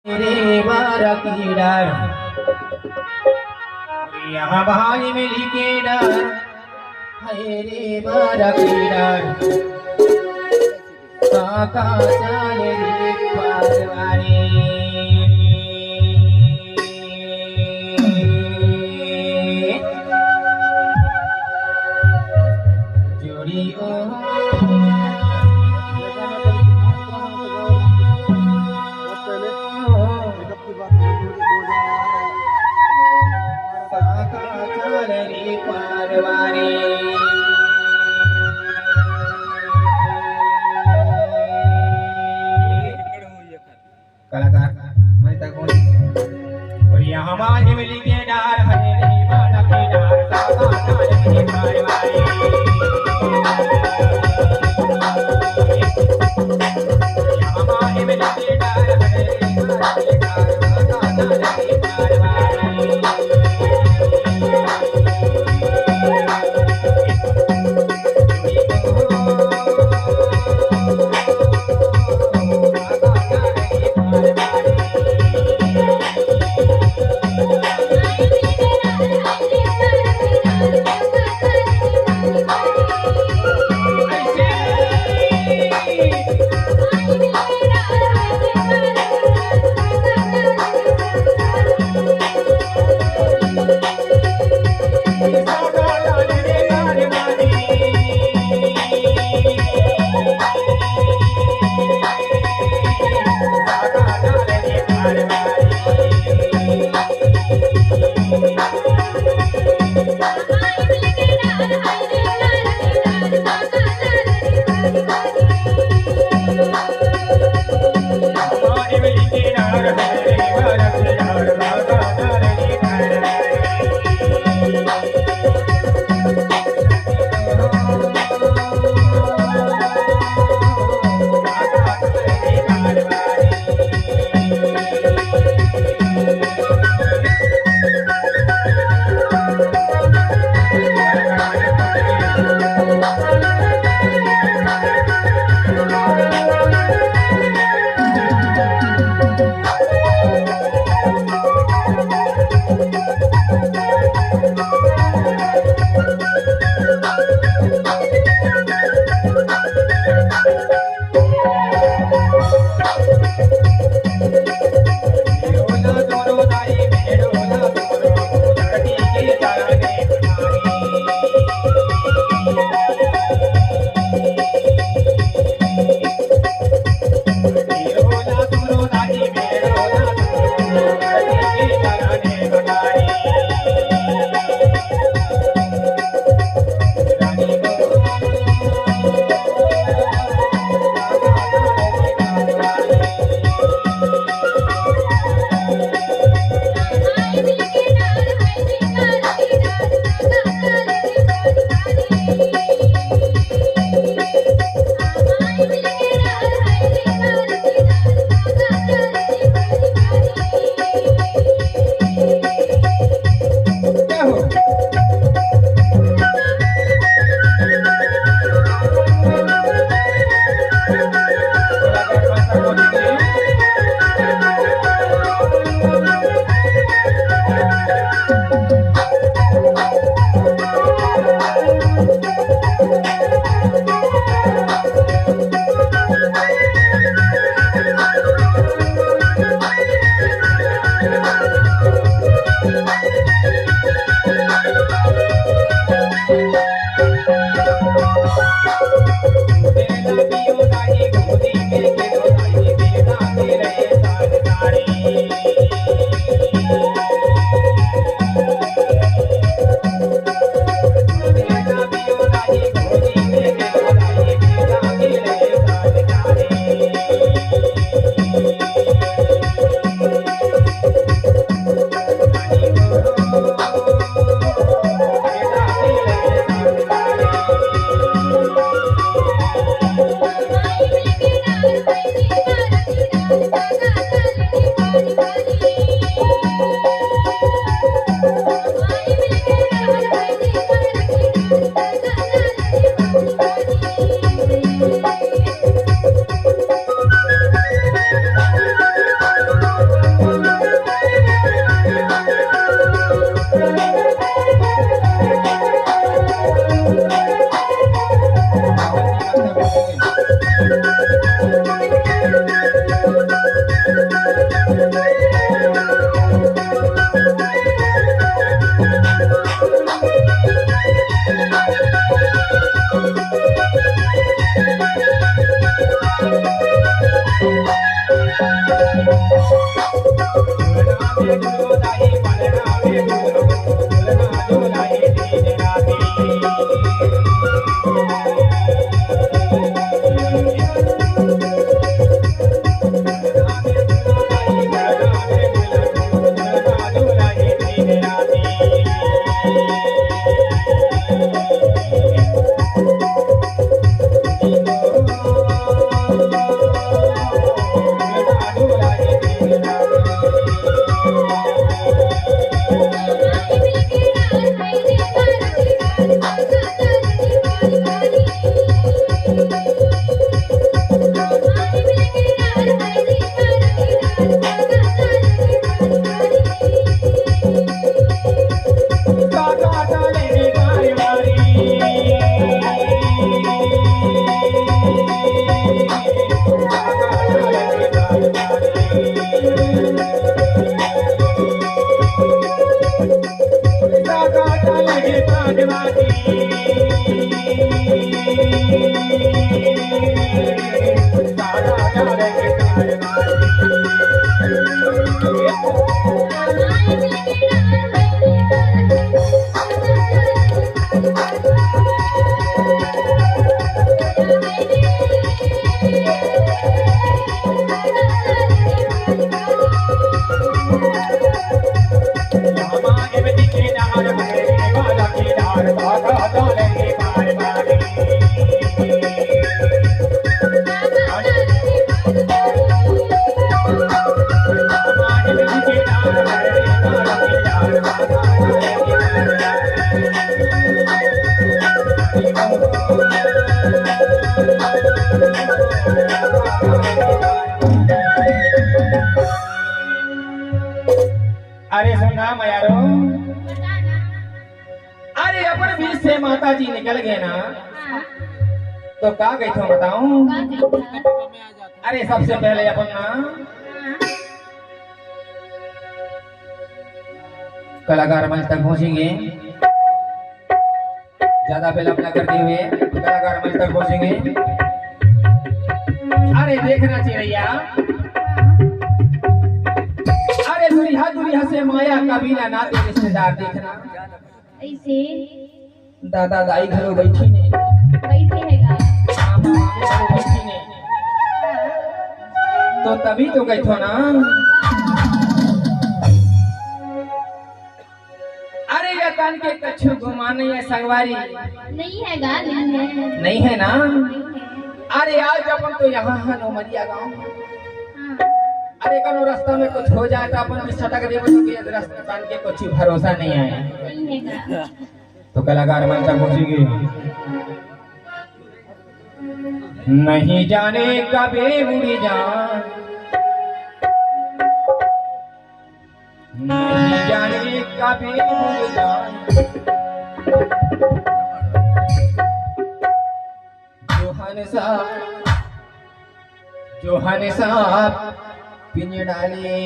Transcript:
रे बारा की डर यहाँ भाई मिली के डर है रे बारा की डर काका चले रे पारवारी जोड़ी ओ कलाकार मैं तक और यहाँ हमारे मिली के डार है रे बाला के डार साका डार रे पारवारी यहाँ हमारे मिली के डार है रे बाला के डार साका डार रे पारवारी अरे सुना मयारो, अरे अपन बीच से माता जी निकल गए ना, तो का गई थो बताऊं? अरे सबसे पहले अपन ना कलाकार मंच तक पहुंचेंगे। ज्यादा विलंब न करते हुए कलाकार मंच तक पहुंचेंगे। अरे देखना चिड़ैया, अरे दुल्हा दुल्हा से माया कबीला नाते रिश्तेदार देखना। ऐसे दादा दाई घरों बैठी ने, बैठे हैगा। मामा मामी घरों बैठी ने, तो तभी तो गई थो ना। अरे ये कान के कछु घुमाने या संगवारी नहीं हैगा, नहीं है। नहीं है ना। नहीं है। अरे आज अपन तो यहाँ है नौमरिया गाँव। हाँ। अरे कनो रास्ता में कुछ हो जाए तो अपन भी सटक देव तो कि रास्ता कान के कुछ भरोसा नहीं आए। नहीं हैगा। तो कलाकार मंच तक पहुंचेंगे। नहीं जाने कभी उड़ी जान, नहीं जाने कभी उड़ी जान, जोहन साहब पिंजड़ाले